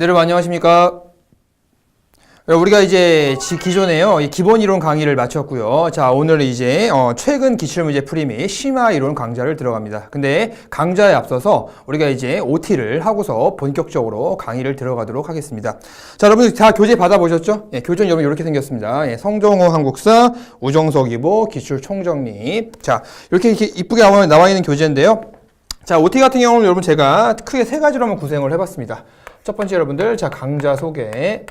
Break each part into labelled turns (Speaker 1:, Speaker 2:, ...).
Speaker 1: 네, 여러분 안녕하십니까? 우리가 이제 기존에요 기본 이론 강의를 마쳤고요. 자, 오늘 이제 최근 기출문제 풀이 및 심화 이론 강좌를 들어갑니다. 근데 강좌에 앞서서 우리가 이제 OT를 하고서 본격적으로 강의를 들어가도록 하겠습니다. 자, 여러분들 다 교재 받아보셨죠? 예, 교재는 여러분 이렇게 생겼습니다. 예, 성정호 한국사, 우정석 이보, 기출 총정리. 자, 이렇게 이쁘게 나와 있는 교재인데요. 자, OT 같은 경우는 여러분 제가 크게 세 가지로 한번 구성을 해봤습니다. 첫 번째 여러분들, 자, 강좌 소개.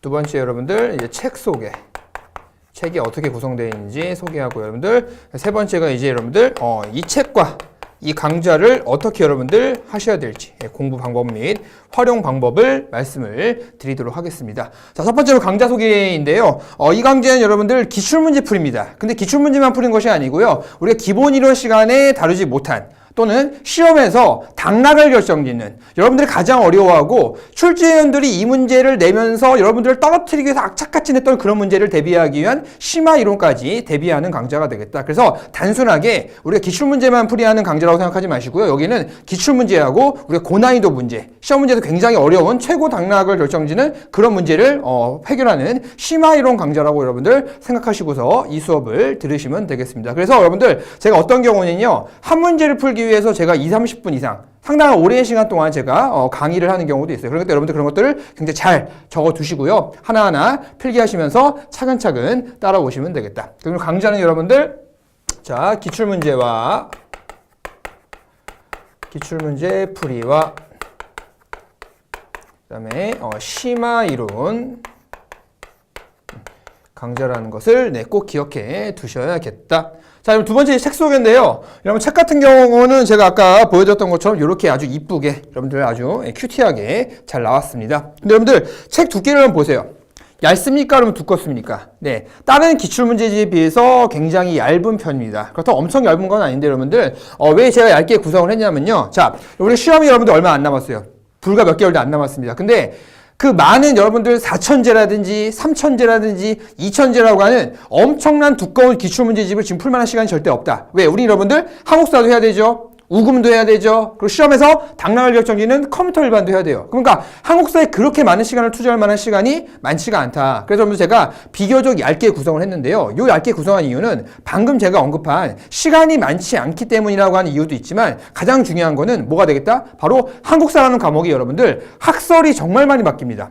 Speaker 1: 두 번째 여러분들, 이제 책 소개. 책이 어떻게 구성되어 있는지 소개하고 여러분들. 세 번째가 이제 여러분들, 이 책과 이 강좌를 어떻게 여러분들 하셔야 될지 공부 방법 및 활용 방법을 말씀을 드리도록 하겠습니다. 자, 첫 번째로 강좌 소개인데요. 이 강좌는 여러분들 기출문제 풀입니다. 근데 기출문제만 푸는 것이 아니고요. 우리가 기본 이론 시간에 다루지 못한 또는 시험에서 당락을 결정짓는 여러분들이 가장 어려워하고 출제위원들이 이 문제를 내면서 여러분들을 떨어뜨리기 위해서 악착같이 냈던 그런 문제를 대비하기 위한 심화 이론까지 대비하는 강좌가 되겠다. 그래서 단순하게 우리가 기출문제만 풀이하는 강좌라고 생각하지 마시고요. 여기는 기출문제하고 우리가 고난이도 문제, 시험 문제에서 굉장히 어려운 최고 당락을 결정짓는 그런 문제를 해결하는 심화 이론 강좌라고 여러분들 생각하시고서 이 수업을 들으시면 되겠습니다. 그래서 여러분들 제가 어떤 경우는요. 한 문제를 풀기 위해서 제가 20-30분 이상 상당히 오랜 시간 동안 제가 강의를 하는 경우도 있어요. 그러니까 여러분들 그런 것들을 굉장히 잘 적어 두시고요. 하나하나 필기하시면서 차근차근 따라오시면 되겠다. 그럼 강좌는 여러분들 자, 기출문제와 기출문제 풀이와 그다음에 심화 이론 강좌라는 것을 꼭 기억해 두셔야겠다. 자, 그럼 두 번째 책 소개인데요. 여러분 책 같은 경우는 제가 아까 보여드렸던 것처럼 이렇게 아주 이쁘게 여러분들 아주 큐티하게 잘 나왔습니다. 근데 여러분들 책 두께를 한번 보세요. 얇습니까? 그러면 두껍습니까? 네. 다른 기출문제집에 비해서 굉장히 얇은 편입니다. 그렇다고 엄청 얇은 건 아닌데 여러분들 왜 제가 얇게 구성을 했냐면요. 자, 우리 시험이 여러분들 얼마 안 남았어요. 불과 몇 개월도 안 남았습니다. 근데 그 많은 여러분들 4천제라든지 3천제라든지 2천제라고 하는 엄청난 두꺼운 기출문제집을 지금 풀만한 시간이 절대 없다. 왜? 우리 여러분들 한국사도 해야 되죠. 우금도 해야 되죠. 그리고 시험에서 당락을 결정짓는 컴퓨터 일반도 해야 돼요. 그러니까 한국사에 그렇게 많은 시간을 투자할 만한 시간이 많지가 않다. 그래서 여러분 제가 비교적 얇게 구성을 했는데요. 요 얇게 구성한 이유는 방금 제가 언급한 시간이 많지 않기 때문이라고 하는 이유도 있지만 가장 중요한 거는 뭐가 되겠다? 바로 한국사라는 과목이 여러분들 학설이 정말 많이 바뀝니다.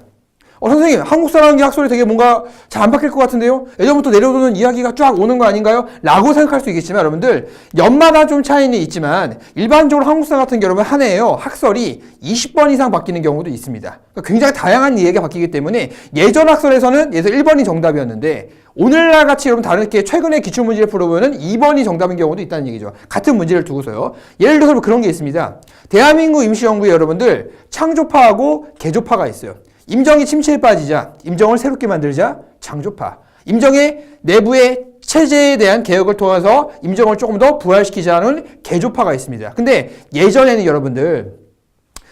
Speaker 1: 선생님, 한국사라는 게 학설이 되게 뭔가 잘 안 바뀔 것 같은데요? 예전부터 내려오는 이야기가 쫙 오는 거 아닌가요? 라고 생각할 수 있겠지만, 여러분들, 연마다 좀 차이는 있지만, 일반적으로 한국사 같은 경우는 한 해에요, 학설이 20번 이상 바뀌는 경우도 있습니다. 그러니까 굉장히 다양한 이야기가 바뀌기 때문에, 예전 학설에서는 예를 들어 1번이 정답이었는데, 오늘날 같이 여러분 다르게 최근에 기출문제를 풀어보면 2번이 정답인 경우도 있다는 얘기죠. 같은 문제를 두고서요. 예를 들어서 그런 게 있습니다. 대한민국 임시정부에 여러분들, 창조파하고 개조파가 있어요. 임정이 침체에 빠지자 임정을 새롭게 만들자 창조파. 임정의 내부의 체제에 대한 개혁을 통해서 임정을 조금 더 부활시키자는 개조파가 있습니다. 근데 예전에는 여러분들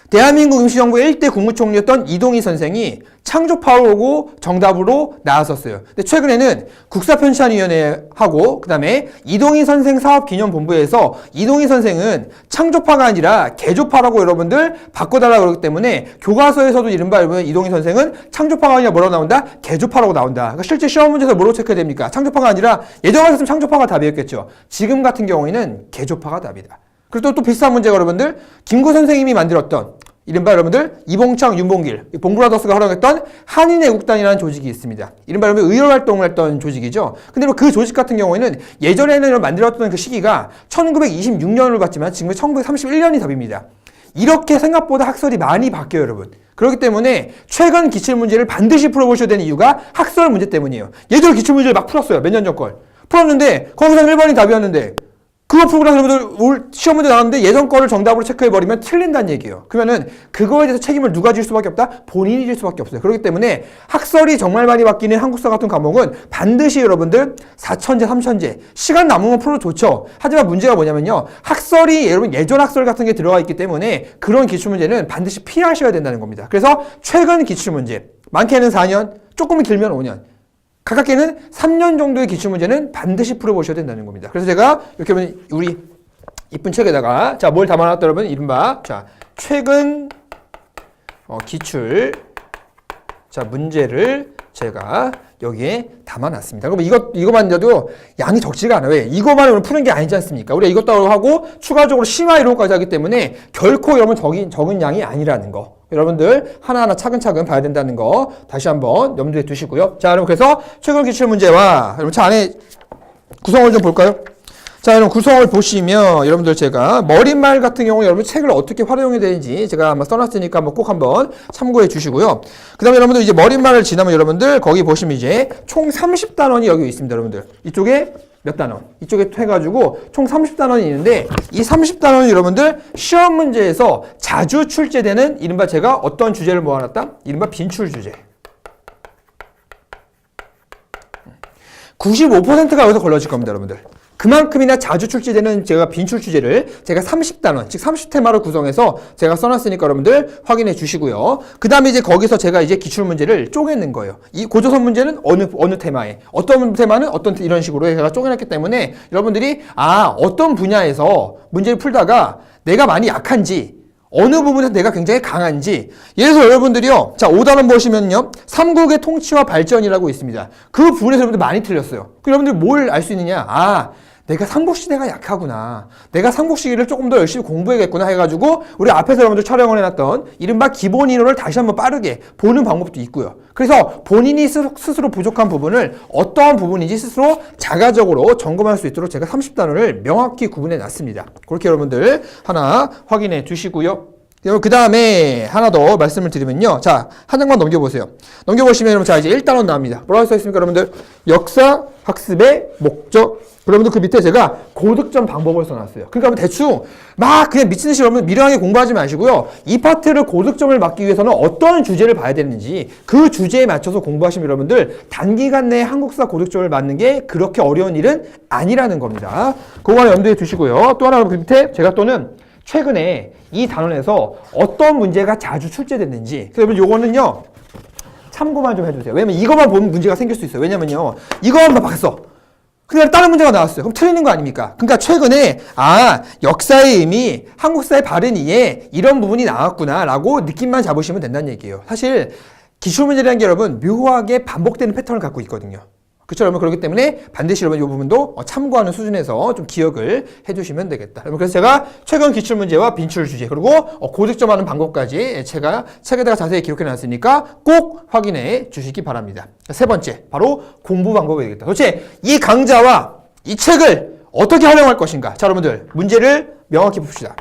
Speaker 1: 대한민국 임시정부의 1대 국무총리였던 이동희 선생이 창조파로 정답으로 나왔었어요. 근데 최근에는 국사편찬위원회하고 그 다음에 이동희 선생 사업기념본부에서 이동희 선생은 창조파가 아니라 개조파라고 여러분들 바꿔달라고 그러기 때문에 교과서에서도 이른바 여러분 이동희 선생은 창조파가 아니라 뭐라고 나온다? 개조파라고 나온다. 그러니까 실제 시험 문제에서 뭐로 체크해야 됩니까? 창조파가 아니라 예전 같았으면 창조파가 답이었겠죠. 지금 같은 경우에는 개조파가 답이다. 그리고 또 비슷한 문제가 여러분들 김구 선생님이 만들었던 이른바 여러분들 이봉창, 윤봉길, 봉브라더스가 활용했던 한인애국단이라는 조직이 있습니다. 이른바 여러분 의열활동을 했던 조직이죠. 근데 그 조직 같은 경우에는 예전에는 만들었던 그 시기가 1926년으로 봤지만 지금 1931년이 답입니다. 이렇게 생각보다 학설이 많이 바뀌어요, 여러분. 그렇기 때문에 최근 기출문제를 반드시 풀어보셔야 되는 이유가 학설 문제 때문이에요. 예전 기출문제를 막 풀었어요. 몇 년 전 걸. 풀었는데 거기서 1번이 답이었는데 그거 풀고 나서 여러분들 올 시험 문제 나왔는데 예전 거를 정답으로 체크해버리면 틀린다는 얘기예요. 그러면은 그거에 대해서 책임을 누가 질 수밖에 없다? 본인이 질 수밖에 없어요. 그렇기 때문에 학설이 정말 많이 바뀌는 한국사 같은 과목은 반드시 여러분들 4천제, 3천제 시간 남으면 풀어도 좋죠. 하지만 문제가 뭐냐면요. 학설이 여러분 예전 학설 같은 게 들어가 있기 때문에 그런 기출문제는 반드시 피하셔야 된다는 겁니다. 그래서 최근 기출문제 많게는 4년, 조금 길면 5년 가깝게는 3년 정도의 기출문제는 반드시 풀어보셔야 된다는 겁니다. 그래서 제가 이렇게 보면 우리 이쁜 책에다가 자, 뭘 담아놨다 여러분? 이른바 자, 최근 기출 자 문제를 제가 여기에 담아놨습니다. 그럼 이거만 해도 양이 적지가 않아요. 왜? 이거만 푸는 게 아니지 않습니까? 우리가 이것도 하고 추가적으로 심화 이론까지 하기 때문에 결코 여러분 적은 양이 아니라는 거. 여러분들 하나하나 차근차근 봐야 된다는 거 다시 한번 염두에 두시고요. 자, 여러분 그래서 최근 기출 문제와 여러분 차 안에 구성을 좀 볼까요? 자, 여러분 구성을 보시면 여러분들 제가 머릿말 같은 경우 여러분 책을 어떻게 활용해야 되는지 제가 한번 써놨으니까 꼭 한번 참고해 주시고요. 그 다음에 여러분들 이제 머릿말을 지나면 여러분들 거기 보시면 이제 총 30단원이 여기 있습니다. 여러분들 이쪽에 몇 단원? 이쪽에 해가지고 총 30단원이 있는데 이 30단원이 여러분들 시험 문제에서 자주 출제되는 이른바 제가 어떤 주제를 모아놨다? 이른바 빈출 주제. 95%가 여기서 걸러질 겁니다, 여러분들. 그만큼이나 자주 출제되는 제가 빈출 주제를 제가 30단원, 즉 30테마로 구성해서 제가 써놨으니까 여러분들 확인해 주시고요. 그 다음에 이제 거기서 제가 이제 기출 문제를 쪼개는 거예요. 이 고조선 문제는 어느 테마에, 어떤 테마는 어떤 이런 식으로 제가 쪼개놨기 때문에 여러분들이 어떤 분야에서 문제를 풀다가 내가 많이 약한지 어느 부분에서 내가 굉장히 강한지 예를 들어서 여러분들이요. 자, 5단원 보시면요. 삼국의 통치와 발전이라고 있습니다. 그 부분에서 여러분들 많이 틀렸어요. 그럼 여러분들 뭘 알 수 있느냐? 내가 삼국시대가 약하구나. 내가 삼국시기를 조금 더 열심히 공부해야겠구나 해가지고 우리 앞에서 여러분들 촬영을 해놨던 이른바 기본 인원을 다시 한번 빠르게 보는 방법도 있고요. 그래서 본인이 스스로 부족한 부분을 어떠한 부분인지 스스로 자가적으로 점검할 수 있도록 제가 30단원을 명확히 구분해 놨습니다. 그렇게 여러분들 하나 확인해 주시고요. 그 다음에 하나 더 말씀을 드리면요. 자, 한 장만 넘겨보세요. 넘겨보시면 여러분 자 이제 1단원 나옵니다. 뭐라고 써있습니까 여러분들? 역사 학습의 목적. 여러분들 그 밑에 제가 고득점 방법을 써놨어요. 그러니까 대충 막 그냥 미친듯이 여러분 미련하게 공부하지 마시고요. 이 파트를 고득점을 막기 위해서는 어떤 주제를 봐야 되는지 그 주제에 맞춰서 공부하시면 여러분들 단기간 내에 한국사 고득점을 맞는 게 그렇게 어려운 일은 아니라는 겁니다. 그거 하나 염두에 두시고요. 또 하나 그 밑에 제가 또는 최근에 이 단원에서 어떤 문제가 자주 출제됐는지 여러분 요거는요 참고만 좀 해주세요. 왜냐면 이것만 보면 문제가 생길 수 있어요. 왜냐면요 이것만 봤어. 그냥 다른 문제가 나왔어요. 그럼 틀리는 거 아닙니까? 그러니까 최근에 역사의 의미, 한국사의 바른 이해 이런 부분이 나왔구나 라고 느낌만 잡으시면 된다는 얘기예요. 사실 기출문제라는 게 여러분 묘하게 반복되는 패턴을 갖고 있거든요. 그렇죠 여러분? 그렇기 때문에 반드시 여러분 이 부분도 참고하는 수준에서 좀 기억을 해두시면 되겠다. 여러분 그래서 제가 최근 기출문제와 빈출 주제 그리고 고득점하는 방법까지 제가 책에다가 자세히 기록해 놨으니까 꼭 확인해 주시기 바랍니다. 세 번째 바로 공부 방법이 되겠다. 도대체 이 강좌와 이 책을 어떻게 활용할 것인가? 자 여러분들 문제를 명확히 봅시다.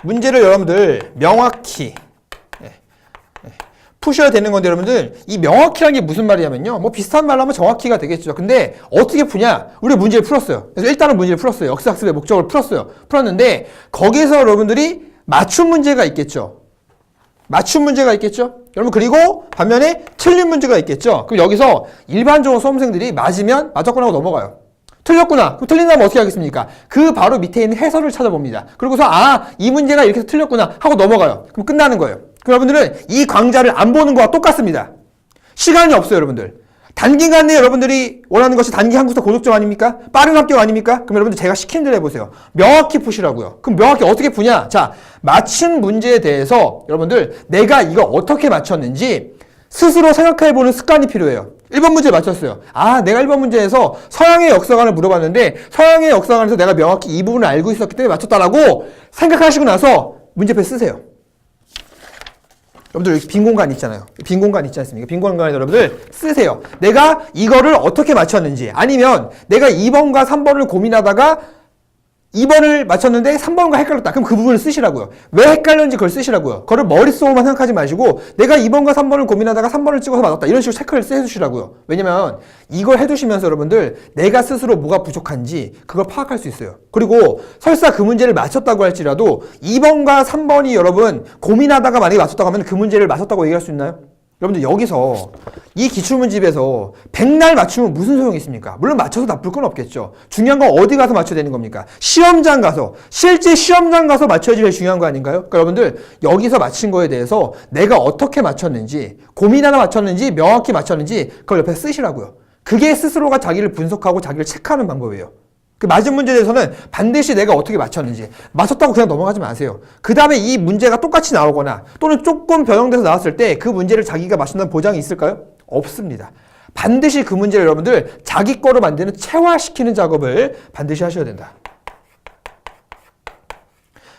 Speaker 1: 문제를 여러분들 명확히 푸셔야 되는 건데 여러분들 이 명확히라는 게 무슨 말이냐면요 뭐 비슷한 말로 하면 정확히가 되겠죠. 근데 어떻게 푸냐? 우리가 문제를 풀었어요. 그래서 일단은 문제를 풀었어요. 역사학습의 목적을 풀었는데 거기서 여러분들이 맞춤 문제가 있겠죠. 맞춤 문제가 있겠죠. 여러분 그리고 반면에 틀린 문제가 있겠죠. 그럼 여기서 일반적으로 수험생들이 맞았구나 하고 넘어가요. 틀렸구나. 그럼 틀린다면 어떻게 하겠습니까? 그 바로 밑에 있는 해설을 찾아봅니다. 그러고서 이 문제가 이렇게 해서 틀렸구나 하고 넘어가요. 그럼 끝나는 거예요. 여러분들은 이 강좌를 안 보는 거와 똑같습니다. 시간이 없어요, 여러분들. 단기간 내에 여러분들이 원하는 것이 단기 한국사 고득점 아닙니까? 빠른 합격 아닙니까? 그럼 여러분들 제가 시킨 대로 해보세요. 명확히 푸시라고요. 그럼 명확히 어떻게 푸냐? 자, 맞춘 문제에 대해서 여러분들 내가 이거 어떻게 맞췄는지 스스로 생각해보는 습관이 필요해요. 1번 문제 맞췄어요. 내가 1번 문제에서 서양의 역사관을 물어봤는데 서양의 역사관에서 내가 명확히 이 부분을 알고 있었기 때문에 맞췄다라고 생각하시고 나서 문제표 쓰세요. 여러분들 여기 빈 공간 있잖아요. 빈 공간 있지 않습니까? 빈 공간에 여러분들 쓰세요. 내가 이거를 어떻게 맞췄는지 아니면 내가 2번과 3번을 고민하다가 2번을 맞췄는데 3번과 헷갈렸다. 그럼 그 부분을 쓰시라고요. 왜 헷갈렸는지 그걸 쓰시라고요. 그걸 머릿속으로만 생각하지 마시고 내가 2번과 3번을 고민하다가 3번을 찍어서 맞았다. 이런 식으로 체크를 해두시라고요. 왜냐면 이걸 해두시면서 여러분들 내가 스스로 뭐가 부족한지 그걸 파악할 수 있어요. 그리고 설사 그 문제를 맞췄다고 할지라도 2번과 3번이 여러분 고민하다가 만약에 맞췄다고 하면 그 문제를 맞췄다고 얘기할 수 있나요? 여러분들 여기서 이 기출문집에서 백날 맞추면 무슨 소용이 있습니까? 물론 맞춰서 나쁠 건 없겠죠. 중요한 건 어디 가서 맞춰야 되는 겁니까? 시험장 가서, 실제 시험장 가서 맞춰야지 제일 중요한 거 아닌가요? 그러니까 여러분들 여기서 맞힌 거에 대해서 내가 어떻게 맞췄는지, 고민하나 맞췄는지, 명확히 맞췄는지 그걸 옆에 쓰시라고요. 그게 스스로가 자기를 분석하고 자기를 체크하는 방법이에요. 그 맞은 문제에 대해서는 반드시 내가 어떻게 맞췄는지, 맞췄다고 그냥 넘어가지 마세요. 그 다음에 이 문제가 똑같이 나오거나 또는 조금 변형돼서 나왔을 때 그 문제를 자기가 맞춘다는 보장이 있을까요? 없습니다. 반드시 그 문제를 여러분들 자기 거로 만드는 체화시키는 작업을 반드시 하셔야 된다.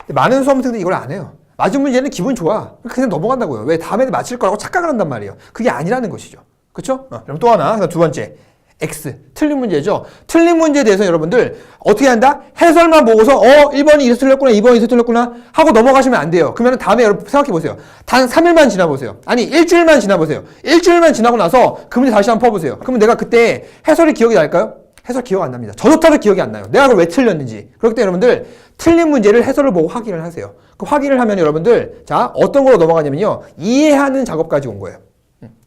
Speaker 1: 많은 수험생들이 이걸 안 해요. 맞은 문제는 기분 좋아. 그냥 넘어간다고요. 왜? 다음에 맞힐 거라고 착각을 한단 말이에요. 그게 아니라는 것이죠. 그렇죠? 그럼 또 하나, 두 번째. X. 틀린 문제죠. 틀린 문제에 대해서 여러분들 어떻게 한다? 해설만 보고서 1번이 이래서 틀렸구나, 2번이 이래서 틀렸구나 하고 넘어가시면 안 돼요. 그러면 다음에 여러분 생각해 보세요. 단 3일만 지나보세요. 아니, 일주일만 지나보세요. 일주일만 지나고 나서 그 문제 다시 한번 퍼보세요. 그러면 내가 그때 해설이 기억이 날까요? 해설 기억 안 납니다. 저조차도 기억이 안 나요. 내가 그걸 왜 틀렸는지. 그렇기 때문에 여러분들 틀린 문제를 해설을 보고 확인을 하세요. 그 확인을 하면 여러분들 자 어떤 걸로 넘어가냐면요. 이해하는 작업까지 온 거예요.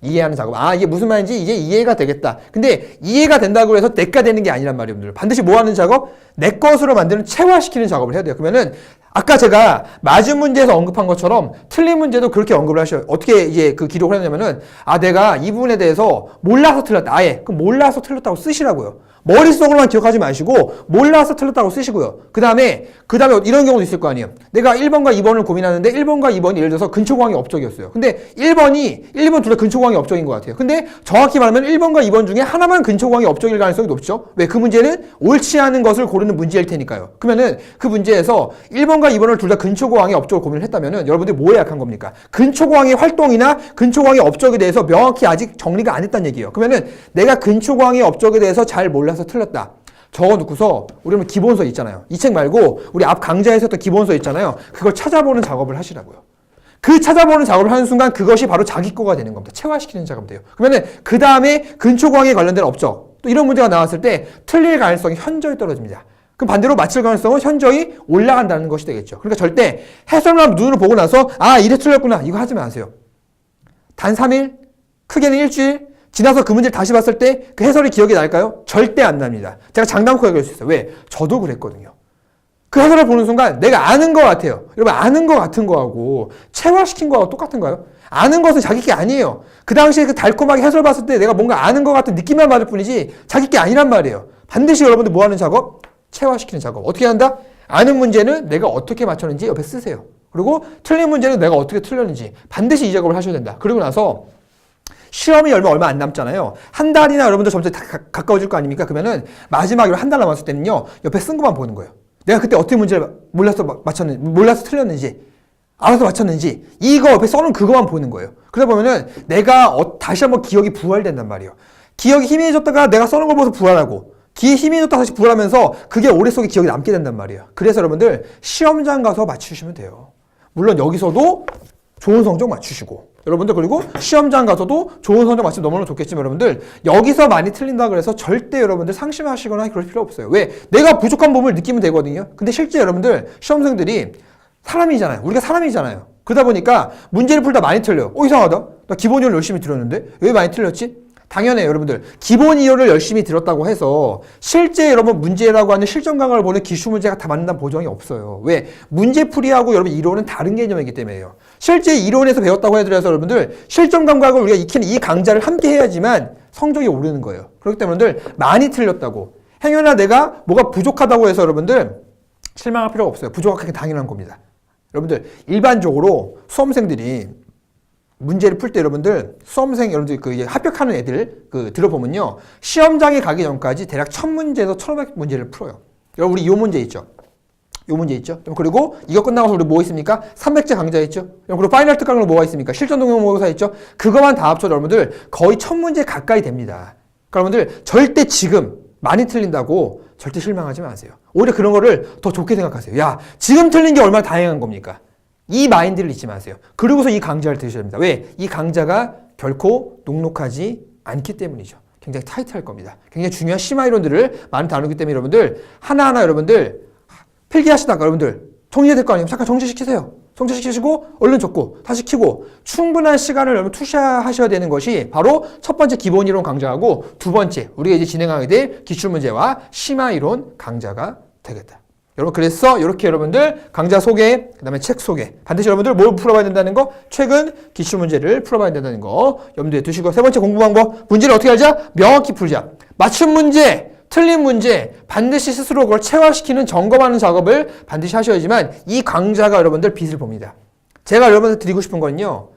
Speaker 1: 이해하는 작업. 아, 이게 무슨 말인지 이제 이해가 되겠다. 근데 이해가 된다고 해서 내가 되는 게 아니란 말이에요, 여러분들. 반드시 뭐 하는 작업? 내 것으로 만드는 체화시키는 작업을 해야 돼요. 그러면은 아까 제가 맞은 문제에서 언급한 것처럼 틀린 문제도 그렇게 언급을 하셔요. 어떻게 이제 그 기록을 했냐면은 내가 이 부분에 대해서 몰라서 틀렸다. 아예. 그럼 몰라서 틀렸다고 쓰시라고요. 머릿속으로만 기억하지 마시고 몰라서 틀렸다고 쓰시고요. 그 다음에 이런 경우도 있을 거 아니에요. 내가 1번과 2번을 고민하는데 1번과 2번이 예를 들어서 근초공항이 업적이었어요. 근데 1번 둘 다 근초공항이 업적인 것 같아요. 근데 정확히 말하면 1번과 2번 중에 하나만 근초공항이 업적일 가능성이 높죠. 왜? 그 문제는 옳지 않은 것을 고르는 문제일 테니까요. 그러면은 그 문제에서 1번과 2번을 둘 다 근초공항의 업적을 고민을 했다면은 여러분들이 뭐에 약한 겁니까? 근초공항의 활동이나 근초공항의 업적에 대해서 명확히 아직 정리가 안 됐다는 얘기예요. 그러면은 내가 근초공항의 업적에 대해서 잘 몰라서 틀렸다. 적어놓고서 우리 기본서 있잖아요. 이 책 말고 우리 앞 강좌에서 했던 기본서 있잖아요. 그걸 찾아보는 작업을 하시라고요. 그 찾아보는 작업을 하는 순간 그것이 바로 자기 거가 되는 겁니다. 체화시키는 작업이 돼요. 그러면은 그 다음에 근초공항에 관련된 업적 또 이런 문제가 나왔을 때 틀릴 가능성이 현저히 떨어집니다. 그럼 반대로 맞힐 가능성은 현저히 올라간다는 것이 되겠죠. 그러니까 절대 해설만 눈으로 보고 나서 이래 틀렸구나 이거 하지 마세요. 단 3일, 크게는 일주일 지나서 그 문제를 다시 봤을 때 그 해설이 기억이 날까요? 절대 안 납니다. 제가 장담코 얘기할 수 있어요. 왜? 저도 그랬거든요. 그 해설을 보는 순간 내가 아는 것 같아요. 여러분 아는 것 같은 거하고 체화시킨 거하고 똑같은가요? 아는 것은 자기 게 아니에요. 그 당시에 그 달콤하게 해설 봤을 때 내가 뭔가 아는 것 같은 느낌만 받을 뿐이지 자기 게 아니란 말이에요. 반드시 여러분들 뭐 하는 작업? 체화시키는 작업. 어떻게 한다? 아는 문제는 내가 어떻게 맞췄는지 옆에 쓰세요. 그리고 틀린 문제는 내가 어떻게 틀렸는지 반드시 이 작업을 하셔야 된다. 그리고 나서 시험이 얼마 안 남잖아요. 한 달이나 여러분들 점점 가까워질 거 아닙니까? 그러면은 마지막으로 한 달 남았을 때는요. 옆에 쓴 것만 보는 거예요. 내가 그때 어떻게 문제를 몰라서 틀렸는지, 알아서 맞췄는지 이거 옆에 써놓은 그것만 보는 거예요. 그러다 보면은 내가 다시 한번 기억이 부활된단 말이에요. 기억이 희미해졌다가 내가 써놓은 걸 보면서 부활하고 기억이 희미해졌다가 다시 부활하면서 그게 오랫동안 기억이 남게 된단 말이에요. 그래서 여러분들 시험장 가서 맞추시면 돼요. 물론 여기서도 좋은 성적 맞추시고 여러분들 그리고 시험장 가서도 좋은 성적 맞추면 너무너무 좋겠지만 여러분들 여기서 많이 틀린다 그래서 절대 여러분들 상심하시거나 그럴 필요 없어요. 왜? 내가 부족한 부분을 느끼면 되거든요. 근데 실제 여러분들 시험생들이 사람이잖아요. 우리가 사람이잖아요. 그러다 보니까 문제를 풀다 많이 틀려요. 이상하다. 나 기본 이론을 열심히 들었는데 왜 많이 틀렸지? 당연해요, 여러분들. 기본 이론을 열심히 들었다고 해서 실제 여러분 문제라고 하는 실전 강화를 보는 기출 문제가 다 맞는다는 보장이 없어요. 왜? 문제풀이하고 여러분 이론은 다른 개념이기 때문에요. 실제 이론에서 배웠다고 해도 여러분들 실전 감각을 우리가 익히는 이 강좌를 함께 해야지만 성적이 오르는 거예요. 그렇기 때문에 여러분들 많이 틀렸다고 행여나 내가 뭐가 부족하다고 해서 여러분들 실망할 필요가 없어요. 부족하게 당연한 겁니다. 여러분들 일반적으로 수험생들이 문제를 풀 때 여러분들 여러분들 합격하는 애들 들어보면요 시험장에 가기 전까지 대략 1000문제에서 1500문제를 풀어요. 여러분 우리 이 문제 있죠. 그리고 이거 끝나고서 우리 뭐 있습니까? 300제 강좌 있죠. 그리고 파이널 특강으로 뭐가 있습니까? 실전 동영 모의고사 있죠. 그거만 다 합쳐도 여러분들 거의 1000문제 가까이 됩니다. 그러니까 여러분들 절대 지금 많이 틀린다고 절대 실망하지 마세요. 오히려 그런 거를 더 좋게 생각하세요. 야, 지금 틀린 게 얼마나 다행한 겁니까? 이 마인드를 잊지 마세요. 그리고서 이 강좌를 들으셔야 됩니다. 왜? 이 강좌가 결코 녹록하지 않기 때문이죠. 굉장히 타이트할 겁니다. 굉장히 중요한 심화 이론들을 많이 다루기 때문에 여러분들 하나하나 여러분들 필기하시다가 여러분들 정리해야 될 거 아니에요. 잠깐 정지시키세요. 정지시키시고 얼른 적고 다시 키고 충분한 시간을 여러분 투자하셔야 되는 것이 바로 첫 번째 기본 이론 강좌하고 두 번째 우리가 이제 진행하게 될 기출문제와 심화 이론 강좌가 되겠다. 여러분 그래서 이렇게 여러분들 강좌 소개, 그 다음에 책 소개 반드시 여러분들 뭘 풀어봐야 된다는 거 최근 기출문제를 풀어봐야 된다는 거 염두에 두시고 세 번째 공부 방법 문제를 어떻게 하자? 명확히 풀자. 맞춤 문제 틀린 문제 반드시 스스로 그걸 체화시키는 점검하는 작업을 반드시 하셔야지만 이 강좌가 여러분들 빛을 봅니다. 제가 여러분들 드리고 싶은 건요.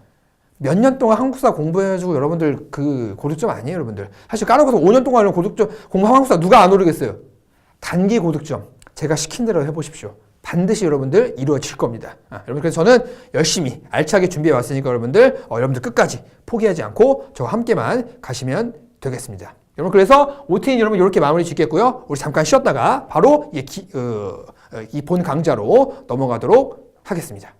Speaker 1: 몇 년 동안 한국사 공부해가지고 여러분들 그 고득점 아니에요, 여러분들. 사실 까놓고서 5년 동안 고득점 공부한 한국사 누가 안 오르겠어요. 단기 고득점 제가 시킨 대로 해보십시오. 반드시 여러분들 이루어질 겁니다. 여러분 그래서 저는 열심히 알차게 준비해 왔으니까 여러분들 끝까지 포기하지 않고 저와 함께만 가시면 되겠습니다. 여러분 그래서 OTN 여러분 이렇게 마무리 짓겠고요. 우리 잠깐 쉬었다가 바로 이 본 강좌로 넘어가도록 하겠습니다.